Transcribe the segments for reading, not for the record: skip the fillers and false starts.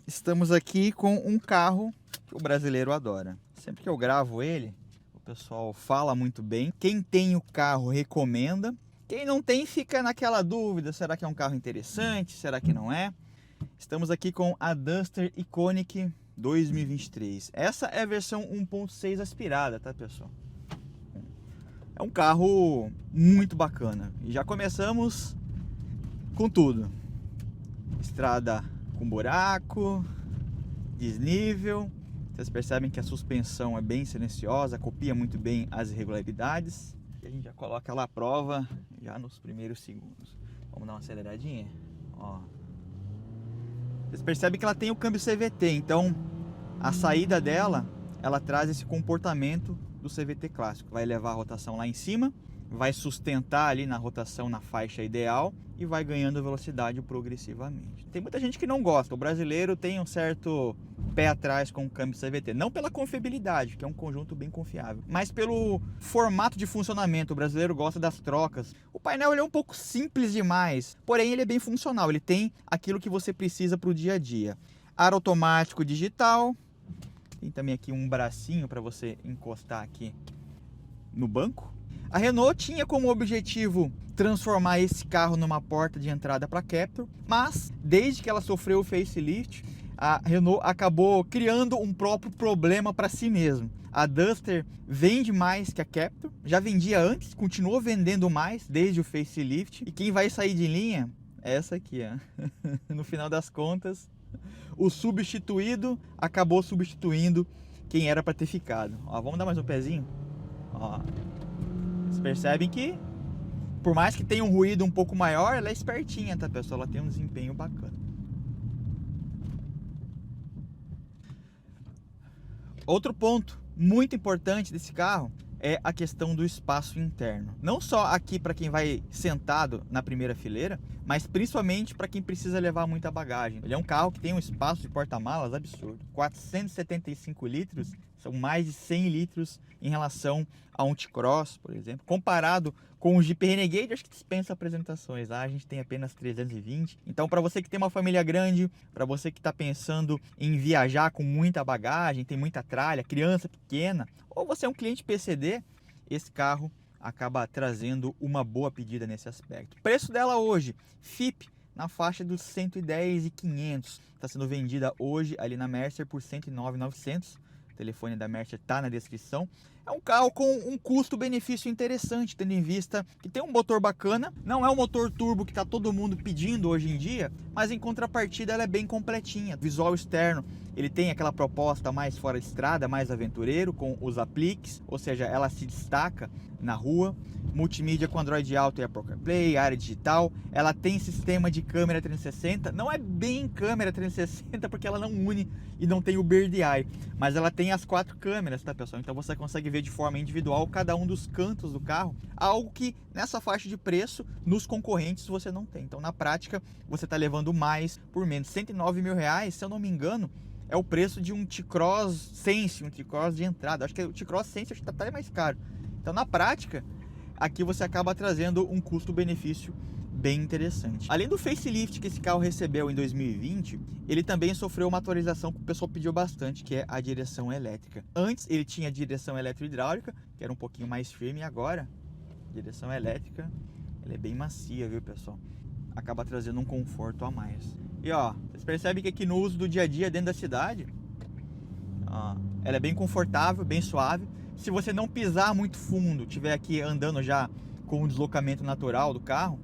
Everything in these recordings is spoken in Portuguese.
Estamos aqui com um carro que o brasileiro adora. Sempre que eu gravo ele, o pessoal fala muito bem. Quem tem o carro recomenda. Quem não tem fica naquela dúvida, será que é um carro interessante, será que não é? Estamos aqui com a Duster Iconic 2023. Essa é a versão 1.6 aspirada, tá, pessoal? É um carro muito bacana. E já começamos com tudo. Estrada com buraco, desnível. Vocês percebem que a suspensão é bem silenciosa, copia muito bem as irregularidades. E a gente já coloca ela à prova já nos primeiros segundos. Vamos dar uma aceleradinha. Ó. Vocês percebem que ela tem o câmbio CVT, então a saída dela, ela traz esse comportamento do CVT clássico. Vai levar a rotação lá em cima, vai sustentar ali na rotação na faixa ideal e vai ganhando velocidade progressivamente. Tem muita gente que não gosta, o brasileiro tem um certo pé atrás com o câmbio CVT, não pela confiabilidade, que é um conjunto bem confiável, mas pelo formato de funcionamento. O brasileiro gosta das trocas. O painel ele é um pouco simples demais, porém ele é bem funcional, ele tem aquilo que você precisa para o dia a dia. Ar automático digital, tem também aqui um bracinho para você encostar aqui no banco. A Renault tinha como objetivo transformar esse carro numa porta de entrada para Captur, mas desde que ela sofreu o facelift, a Renault acabou criando um próprio problema para si mesmo. A Duster vende mais que a Captur, já vendia antes, continuou vendendo mais desde o facelift, e quem vai sair de linha é essa aqui, ó. No final das contas, o substituído acabou substituindo quem era para ter ficado. Ó, vamos dar mais um pezinho? Ó. Vocês percebem que, por mais que tenha um ruído um pouco maior, ela é espertinha, tá, pessoal? Ela tem um desempenho bacana. Outro ponto muito importante desse carro é a questão do espaço interno. Não só aqui para quem vai sentado na primeira fileira, mas principalmente para quem precisa levar muita bagagem. Ele é um carro que tem um espaço de porta-malas absurdo. 475 litros, são mais de 100 litros em relação a um T-Cross, por exemplo. Comparado com o Jeep Renegade, acho que dispensa apresentações. Lá a gente tem apenas 320. Então, para você que tem uma família grande, para você que está pensando em viajar com muita bagagem, tem muita tralha, criança pequena, ou você é um cliente PCD, esse carro acaba trazendo uma boa pedida nesse aspecto. O preço dela hoje, FIP, na faixa dos 110.500. Está sendo vendida hoje ali na Mercer por 109.900. O telefone da Mercer está na descrição. É um carro com um custo-benefício interessante, tendo em vista que tem um motor bacana. Não é o motor turbo que está todo mundo pedindo hoje em dia, mas em contrapartida ela é bem completinha. Visual externo, ele tem aquela proposta mais fora de estrada, mais aventureiro, com os apliques, ou seja, ela se destaca na rua. Multimídia com Android Auto e Apple CarPlay, área digital. Ela tem sistema de câmera 360. Não é bem câmera 360 porque ela não une e não tem o Bird Eye, mas ela tem as 4 câmeras, tá, pessoal? Então você consegue ver de forma individual cada um dos cantos do carro, algo que nessa faixa de preço nos concorrentes você não tem. Então na prática você está levando mais por menos. 109 mil reais, se eu não me engano, é o preço de um T-Cross Sense, um T-Cross de entrada. Acho que o T-Cross Sense está até mais caro. Então na prática, aqui você acaba trazendo um custo-benefício bem interessante. Além do facelift que esse carro recebeu em 2020, ele também sofreu uma atualização que o pessoal pediu bastante, que é a direção elétrica. Antes ele tinha direção eletro-hidráulica, que era um pouquinho mais firme, e agora a direção elétrica ela é bem macia, viu, pessoal? Acaba trazendo um conforto a mais. E ó, vocês percebem que aqui no uso do dia a dia dentro da cidade, ó, ela é bem confortável, bem suave. Se você não pisar muito fundo, tiver aqui andando já com o deslocamento natural do carro,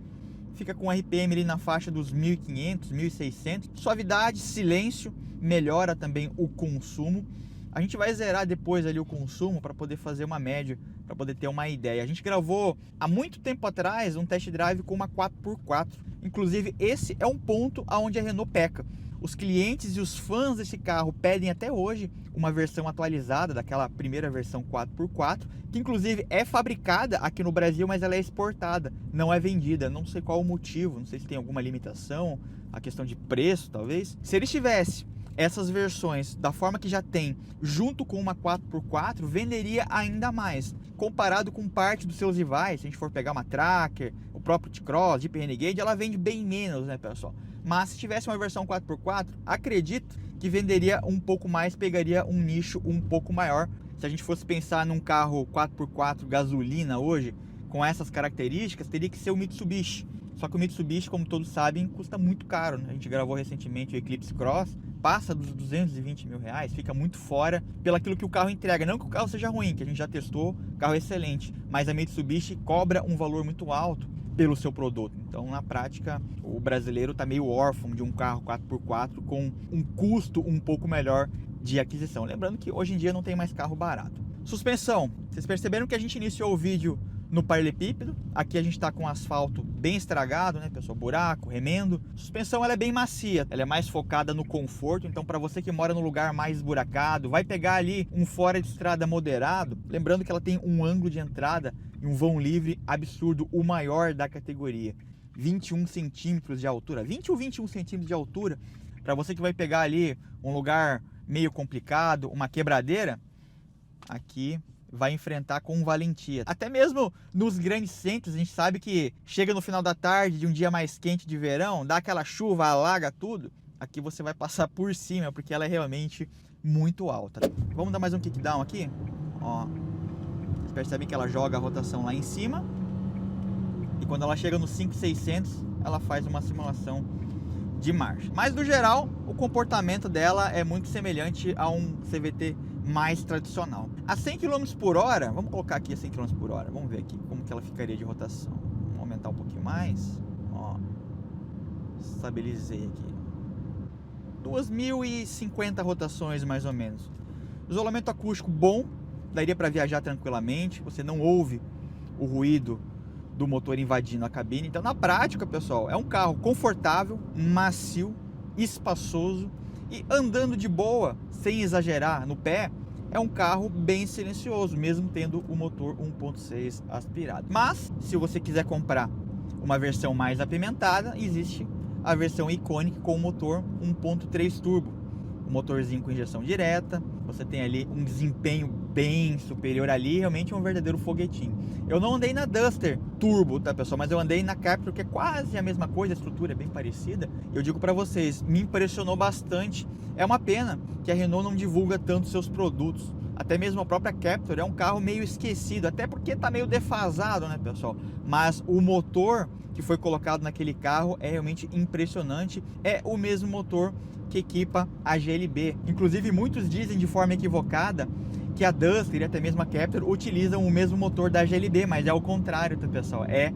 fica com RPM ali na faixa dos 1.500, 1.600. Suavidade, silêncio, melhora também o consumo. A gente vai zerar depois ali o consumo para poder fazer uma média, para poder ter uma ideia. A gente gravou há muito tempo atrás um test drive com uma 4x4. Inclusive esse é um ponto onde a Renault peca. Os clientes e os fãs desse carro pedem até hoje uma versão atualizada daquela primeira versão 4x4, que inclusive é fabricada aqui no Brasil, mas ela é exportada, não é vendida. Não sei qual o motivo, não sei se tem alguma limitação, a questão de preço talvez. Se eles tivessem essas versões da forma que já tem, junto com uma 4x4, venderia ainda mais. Comparado com parte dos seus rivais, se a gente for pegar uma Tracker, o próprio T-Cross, Jeep Renegade, ela vende bem menos, né, pessoal? Mas se tivesse uma versão 4x4, acredito que venderia um pouco mais, pegaria um nicho um pouco maior. Se a gente fosse pensar num carro 4x4 gasolina hoje, com essas características, teria que ser o Mitsubishi. Só que o Mitsubishi, como todos sabem, custa muito caro, né? A gente gravou recentemente o Eclipse Cross, passa dos 220 mil reais, fica muito fora pelaquilo que o carro entrega. Não que o carro seja ruim, que a gente já testou, o carro é excelente, mas a Mitsubishi cobra um valor muito alto pelo seu produto. Então, na prática, o brasileiro está meio órfão de um carro 4x4 com um custo um pouco melhor de aquisição. Lembrando que hoje em dia não tem mais carro barato. Suspensão. Vocês perceberam que a gente iniciou o vídeo no paralelepípedo. Aqui a gente está com asfalto bem estragado, né, pessoal? Buraco, remendo. Suspensão ela é bem macia, ela é mais focada no conforto. Então, para você que mora num lugar mais esburacado, vai pegar ali um fora de estrada moderado. Lembrando que ela tem um ângulo de entrada e um vão livre absurdo, o maior da categoria. 21 centímetros de altura, 20 ou 21 centímetros de altura. Para você que vai pegar ali um lugar meio complicado, uma quebradeira, aqui vai enfrentar com valentia. Até mesmo nos grandes centros, a gente sabe que chega no final da tarde de um dia mais quente de verão, dá aquela chuva, alaga tudo. Aqui você vai passar por cima, porque ela é realmente muito alta. Vamos dar mais um kickdown aqui. Ó, vocês percebem que ela joga a rotação lá em cima. E quando ela chega no 5.600, ela faz uma simulação de marcha. Mas no geral, o comportamento dela é muito semelhante a um CVT mais tradicional. A 100 km por hora, vamos colocar aqui a 100 km por hora, vamos ver aqui como que ela ficaria de rotação. Vamos aumentar um pouquinho mais. Ó, estabilizei aqui. 2.050 rotações mais ou menos. Isolamento acústico bom, daria para viajar tranquilamente, você não ouve o ruído do motor invadindo a cabine. Então, na prática, pessoal, é um carro confortável, macio, espaçoso e andando de boa, sem exagerar no pé, é um carro bem silencioso, mesmo tendo o motor 1.6 aspirado. Mas, se você quiser comprar uma versão mais apimentada, existe a versão Iconic com o motor 1.3 turbo. Um motorzinho com injeção direta, você tem ali um desempenho bem superior ali, realmente é um verdadeiro foguetinho. Eu não andei na Duster Turbo, tá, pessoal, mas eu andei na Captur, que é quase a mesma coisa, a estrutura é bem parecida. Eu digo para vocês, me impressionou bastante. É uma pena que a Renault não divulga tanto seus produtos. Até mesmo a própria Captur é um carro meio esquecido, até porque tá meio defasado, né, pessoal? Mas o motor que foi colocado naquele carro é realmente impressionante. É o mesmo motor que equipa a GLB. Inclusive, muitos dizem de forma equivocada que a Duster e até mesmo a Captur utilizam o mesmo motor da GLB, mas é o contrário, tá, pessoal? É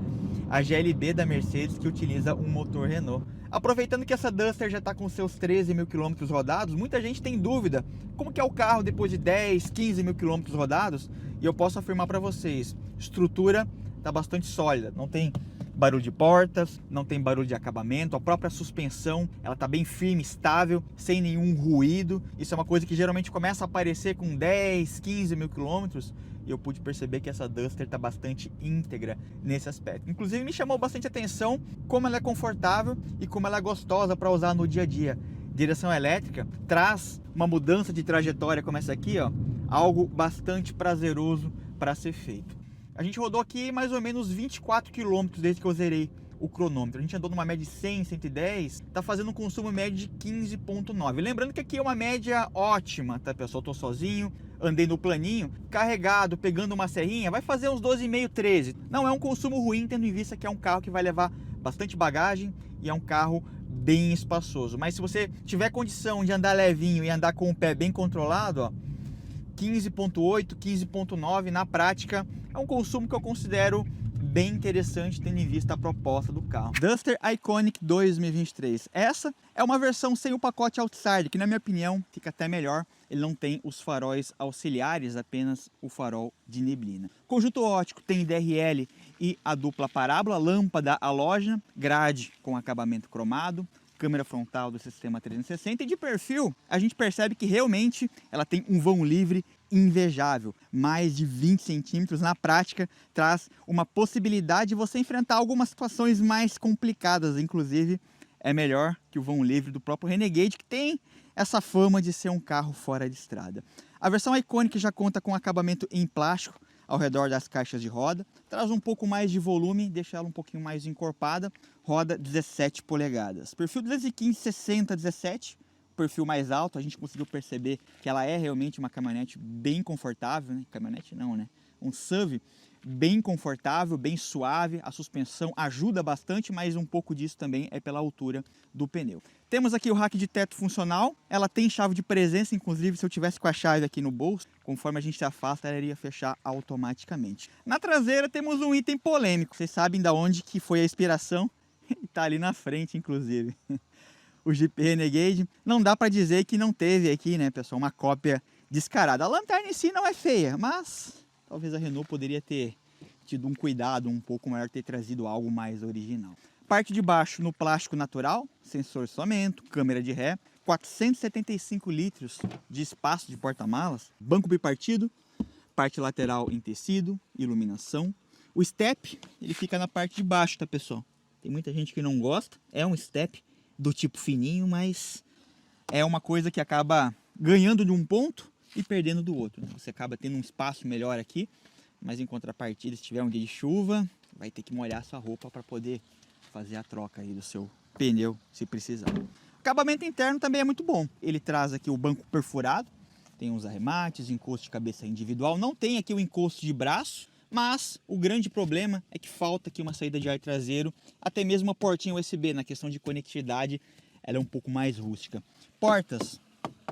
a GLB da Mercedes que utiliza um motor Renault. Aproveitando que essa Duster já está com seus 13 mil quilômetros rodados, muita gente tem dúvida como que é o carro depois de 10, 15 mil quilômetros rodados, e eu posso afirmar para vocês, estrutura está bastante sólida, não tem barulho de portas, não tem barulho de acabamento, a própria suspensão, ela está bem firme, estável, sem nenhum ruído. Isso é uma coisa que geralmente começa a aparecer com 10, 15 mil quilômetros, e eu pude perceber que essa Duster está bastante íntegra nesse aspecto. Inclusive me chamou bastante atenção como ela é confortável e como ela é gostosa para usar no dia a dia. Direção elétrica traz uma mudança de trajetória como essa aqui, ó, algo bastante prazeroso para ser feito. A gente rodou aqui mais ou menos 24 km desde que eu zerei o cronômetro. A gente andou numa média de 100, 110, tá fazendo um consumo médio de 15.9. Lembrando que aqui é uma média ótima, tá, pessoal? Tô sozinho, andei no planinho, carregado, pegando uma serrinha, vai fazer uns 12,5, 13. Não é um consumo ruim, tendo em vista que é um carro que vai levar bastante bagagem e é um carro bem espaçoso. Mas se você tiver condição de andar levinho e andar com o pé bem controlado, ó, 15.8, 15.9 na prática é um consumo que eu considero bem interessante, tendo em vista a proposta do carro. Duster Iconic 2023. Essa é uma versão sem o pacote Outsider, que na minha opinião fica até melhor. Ele não tem os faróis auxiliares, apenas o farol de neblina. Conjunto óptico tem DRL e a dupla parábola, lâmpada halógena, grade com acabamento cromado, câmera frontal do sistema 360 e de perfil a gente percebe que realmente ela tem um vão livre invejável, mais de 20 centímetros. Na prática traz uma possibilidade de você enfrentar algumas situações mais complicadas, inclusive é melhor que o vão livre do próprio Renegade, que tem essa fama de ser um carro fora de estrada. A versão Iconic já conta com acabamento em plástico ao redor das caixas de roda, traz um pouco mais de volume, deixa ela um pouquinho mais encorpada, roda 17 polegadas. Perfil 215/60/17, perfil mais alto, a gente conseguiu perceber que ela é realmente uma caminhonete bem confortável, né? Caminhonete não, né? Um SUV bem confortável, bem suave, a suspensão ajuda bastante, mas um pouco disso também é pela altura do pneu. Temos aqui o rack de teto funcional, ela tem chave de presença, inclusive se eu tivesse com a chave aqui no bolso, conforme a gente se afasta, ela iria fechar automaticamente. Na traseira temos um item polêmico, vocês sabem de onde que foi a inspiração, está ali na frente inclusive. O Jeep Renegade, não dá para dizer que não teve aqui, né, pessoal, uma cópia descarada. A lanterna em si não é feia, mas talvez a Renault poderia ter tido um cuidado um pouco maior, ter trazido algo mais original. Parte de baixo no plástico natural, sensor de isolamento, câmera de ré, 475 litros de espaço de porta-malas, banco bipartido, parte lateral em tecido, iluminação. O step, ele fica na parte de baixo, tá, pessoal? Tem muita gente que não gosta, é um step do tipo fininho, mas é uma coisa que acaba ganhando de um ponto e perdendo do outro, né? Você acaba tendo um espaço melhor aqui, mas em contrapartida, se tiver um dia de chuva, vai ter que molhar sua roupa para poder fazer a troca aí do seu pneu, se precisar. O acabamento interno também é muito bom. Ele traz aqui o banco perfurado, tem uns arremates, encosto de cabeça individual, não tem aqui o encosto de braço, mas o grande problema é que falta aqui uma saída de ar traseiro, até mesmo uma portinha USB, na questão de conectividade, ela é um pouco mais rústica. Portas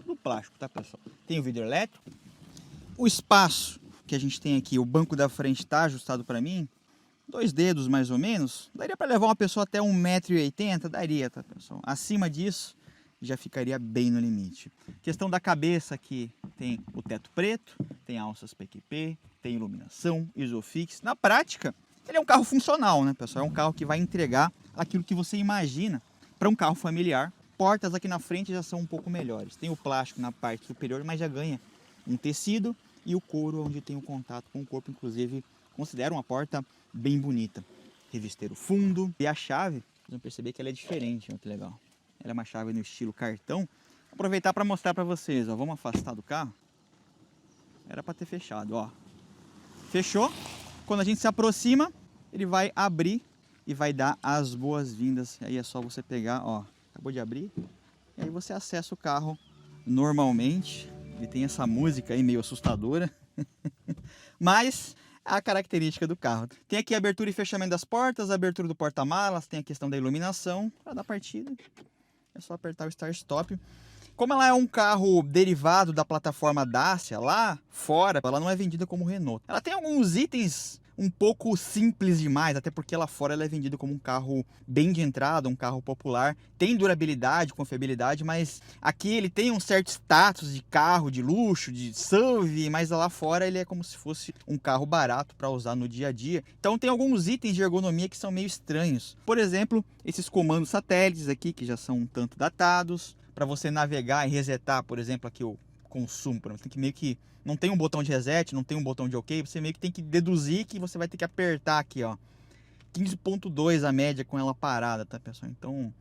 do plástico, tá, pessoal? Tem o vidro elétrico, o espaço que a gente tem aqui, o banco da frente está ajustado para mim, 2 dedos mais ou menos, daria para levar uma pessoa até 1,80 m, daria, tá, pessoal? Acima disso, já ficaria bem no limite. Questão da cabeça aqui, tem o teto preto, tem alças PQP, tem iluminação, Isofix. Na prática, ele é um carro funcional, né, pessoal? É um carro que vai entregar aquilo que você imagina para um carro familiar. Portas aqui na frente já são um pouco melhores. Tem o plástico na parte superior, mas já ganha um tecido e o couro onde tem o contato com o corpo, inclusive considero uma porta bem bonita. Revisteiro fundo e a chave, vocês vão perceber que ela é diferente, olha que legal. Ela é uma chave no estilo cartão. Vou aproveitar para mostrar para vocês, ó. Vamos afastar do carro. Era para ter fechado, ó. Fechou. Quando a gente se aproxima, ele vai abrir e vai dar as boas-vindas. Aí é só você pegar, ó, acabou de abrir. E aí você acessa o carro normalmente. Ele tem essa música aí meio assustadora. Mas a característica do carro. Tem aqui a abertura e fechamento das portas, a abertura do porta-malas, tem a questão da iluminação. Para dar partida, é só apertar o Start Stop. Como ela é um carro derivado da plataforma Dacia, lá fora, ela não é vendida como Renault. Ela tem alguns itens um pouco simples demais, até porque lá fora ela é vendida como um carro bem de entrada, um carro popular. Tem durabilidade, confiabilidade, mas aqui ele tem um certo status de carro de luxo, de SUV, mas lá fora ele é como se fosse um carro barato para usar no dia a dia. Então tem alguns itens de ergonomia que são meio estranhos. Por exemplo, esses comandos satélites aqui, que já são um tanto datados. Para você navegar e resetar, por exemplo, aqui o consumo, por exemplo, tem que meio que não tem um botão de reset, não tem um botão de OK, você meio que tem que deduzir que você vai ter que apertar aqui, ó, 15.2 a média com ela parada, tá, pessoal? Então,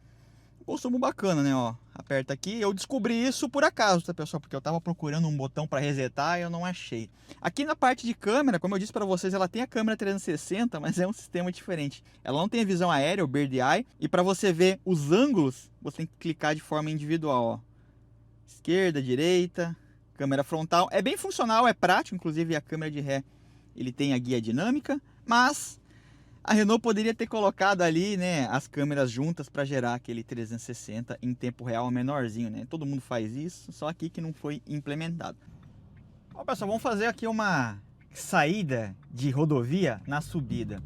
consumo bacana, né, ó, aperta aqui. Eu descobri isso por acaso, tá, pessoal? Porque eu tava procurando um botão para resetar e eu não achei. Aqui na parte de câmera, como eu disse para vocês, ela tem a câmera 360, mas é um sistema diferente. Ela não tem a visão aérea, o Bird Eye, e para você ver os ângulos, você tem que clicar de forma individual, ó. Esquerda, direita, câmera frontal. É bem funcional, é prático, inclusive a câmera de ré, ele tem a guia dinâmica, mas a Renault poderia ter colocado ali, né, as câmeras juntas para gerar aquele 360 em tempo real menorzinho, né? Todo mundo faz isso, só aqui que não foi implementado. Bom, pessoal, vamos fazer aqui uma saída de rodovia na subida.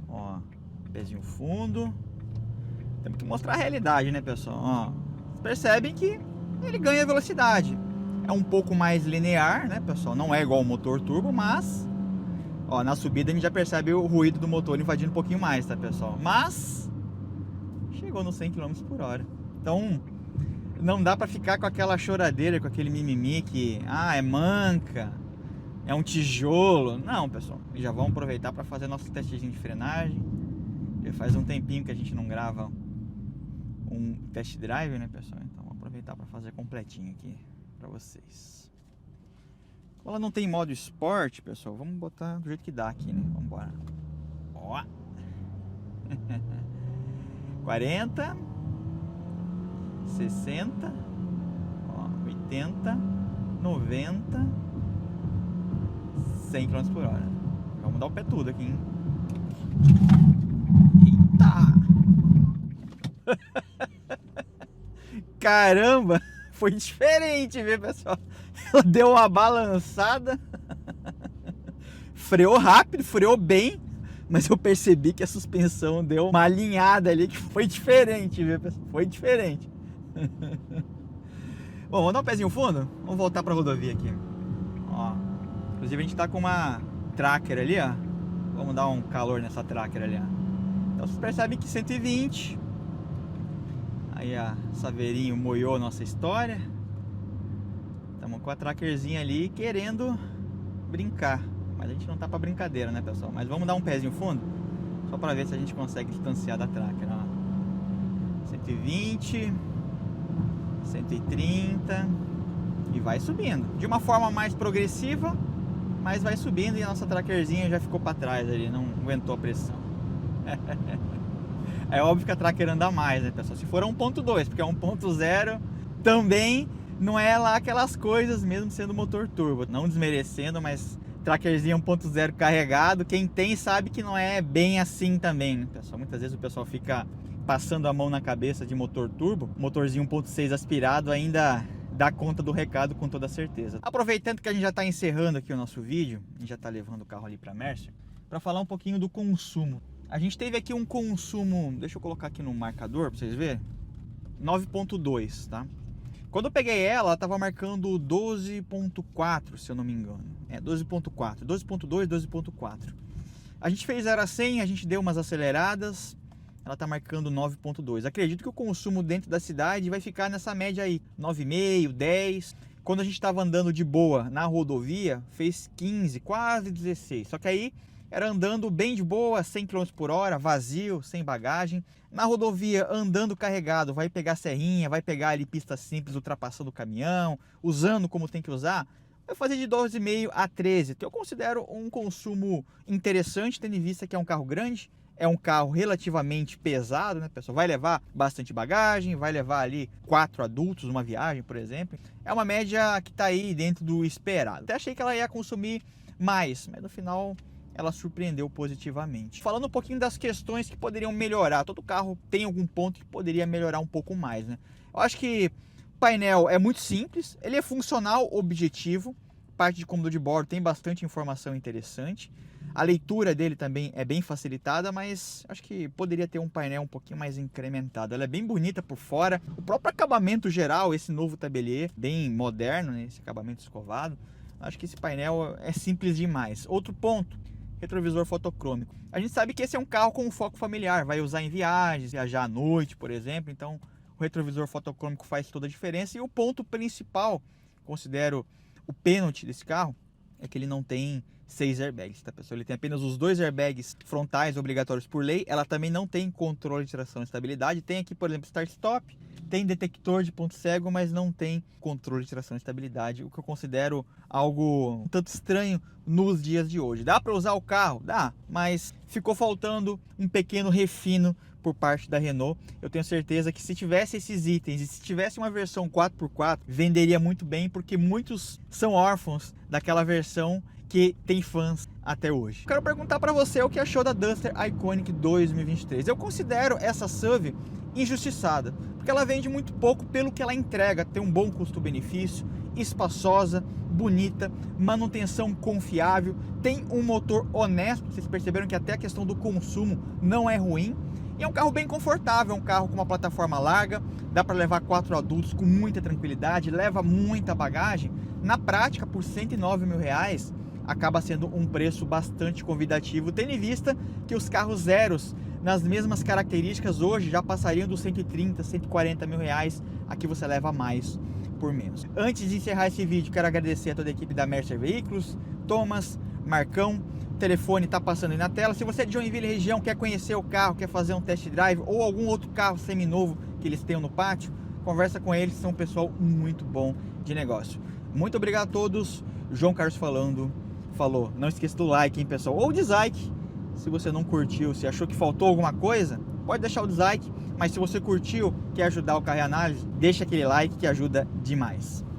Ó, pezinho fundo. Temos que mostrar a realidade, né, pessoal? Ó, vocês percebem que ele ganha velocidade. É um pouco mais linear, né, pessoal? Não é igual o motor turbo, mas ó, na subida a gente já percebe o ruído do motor invadindo um pouquinho mais, tá, pessoal? Mas chegou nos 100 km por hora. Então não dá pra ficar com aquela choradeira, com aquele mimimi que é manca, é um tijolo. Não, pessoal, já vamos aproveitar para fazer nosso testezinho de frenagem. Já faz um tempinho que a gente não grava um test drive, né, pessoal? Então vou aproveitar para fazer completinho aqui para vocês. Ela não tem modo esporte, pessoal. Vamos botar do jeito que dá aqui, né? Vamos embora. Ó. 40, 60, 80, 90, 100 km por hora. Vamos dar o pé tudo aqui, hein? Eita! Caramba! Foi diferente, viu, pessoal? Ela deu uma balançada. Freou rápido, freou bem. Mas eu percebi que a suspensão deu uma alinhada ali que foi diferente, viu, pessoal? Foi diferente. Bom, vamos dar um pezinho fundo? Vamos voltar para a rodovia aqui. Ó, inclusive a gente tá com uma tracker ali, ó. Vamos dar um calor nessa tracker ali, ó. Então vocês percebem que 120. Aí a Saveirinho moiou a nossa história. Estamos com a trackerzinha ali querendo brincar. Mas a gente não tá pra brincadeira, né, pessoal? Mas vamos dar um pezinho fundo, só pra ver se a gente consegue distanciar da tracker, ó. 120, 130 e vai subindo. De uma forma mais progressiva, mas vai subindo e a nossa trackerzinha já ficou pra trás ali, não aguentou a pressão. É óbvio que a tracker anda mais, né, pessoal? Se for 1.2, porque é 1.0 também não é lá aquelas coisas mesmo sendo motor turbo. Não desmerecendo, mas trackerzinho 1.0 carregado, quem tem sabe que não é bem assim também, né, pessoal? Muitas vezes o pessoal fica passando a mão na cabeça de motor turbo. Motorzinho 1.6 aspirado ainda dá conta do recado com toda certeza. Aproveitando que a gente já está encerrando aqui o nosso vídeo, a gente já está levando o carro ali para a Mercer, para falar um pouquinho do consumo. A gente teve aqui um consumo, deixa eu colocar aqui no marcador para vocês verem, 9.2, tá? Quando eu peguei ela estava marcando 12.4, se eu não me engano. 12.4, 12.2, 12.4. A gente fez 0 a 100, a gente deu umas aceleradas, ela está marcando 9.2. Acredito que o consumo dentro da cidade vai ficar nessa média aí, 9,5, 10. Quando a gente estava andando de boa na rodovia, fez 15, quase 16. Só que aí era andando bem de boa, 100 km por hora, vazio, sem bagagem. Na rodovia, andando carregado, vai pegar serrinha, vai pegar ali pista simples, ultrapassando o caminhão, usando como tem que usar, vai fazer de 12,5 a 13, que eu considero um consumo interessante, tendo em vista que é um carro grande, é um carro relativamente pesado, né, pessoal? Vai levar bastante bagagem, vai levar ali 4 adultos numa viagem, por exemplo. É uma média que está aí dentro do esperado. Até achei que ela ia consumir mais, mas no final ela surpreendeu positivamente. Falando um pouquinho das questões que poderiam melhorar, todo carro tem algum ponto que poderia melhorar um pouco mais, né? Eu acho que o painel é muito simples, ele é funcional, objetivo, parte de cômodo de bordo tem bastante informação interessante, a leitura dele também é bem facilitada, mas acho que poderia ter um painel um pouquinho mais incrementado. Ela é bem bonita por fora, o próprio acabamento geral, esse novo tabelier, bem moderno, né? Esse acabamento escovado, acho que esse painel é simples demais. Outro ponto, retrovisor fotocrômico. A gente sabe que esse é um carro com foco familiar, vai usar em viagens, viajar à noite, por exemplo, então o retrovisor fotocrômico faz toda a diferença. E o ponto principal, considero o pênalti desse carro, é que ele não tem 6 airbags, tá, pessoal? Ele tem apenas os 2 airbags frontais obrigatórios por lei. Ela também não tem controle de tração e estabilidade. Tem aqui, por exemplo, start-stop, tem detector de ponto cego, mas não tem controle de tração e estabilidade, o que eu considero algo um tanto estranho nos dias de hoje. Dá para usar o carro? Dá, mas ficou faltando um pequeno refino por parte da Renault. Eu tenho certeza que se tivesse esses itens e se tivesse uma versão 4x4, venderia muito bem, porque muitos são órfãos daquela versão que tem fãs até hoje. Quero perguntar para você o que achou da Duster Iconic 2023. Eu considero essa SUV injustiçada, porque ela vende muito pouco pelo que ela entrega. Tem um bom custo-benefício, espaçosa, bonita, manutenção confiável, tem um motor honesto. Vocês perceberam que até a questão do consumo não é ruim. E é um carro bem confortável, é um carro com uma plataforma larga, dá para levar 4 adultos com muita tranquilidade, leva muita bagagem. Na prática, por R$109 mil, acaba sendo um preço bastante convidativo, tendo em vista que os carros zeros, nas mesmas características, hoje já passariam dos 130, 140 mil reais. Aqui você leva mais por menos. Antes de encerrar esse vídeo, quero agradecer a toda a equipe da Mercer Veículos, Thomas, Marcão. O telefone está passando aí na tela. Se você é de Joinville região, quer conhecer o carro, quer fazer um test drive ou algum outro carro seminovo que eles tenham no pátio, conversa com eles, são um pessoal muito bom de negócio. Muito obrigado a todos. João Carlos falou. Não esqueça do like, hein, pessoal, ou dislike. Se você não curtiu, se achou que faltou alguma coisa, pode deixar o dislike, mas se você curtiu, quer ajudar o Carro e Análise, deixa aquele like que ajuda demais.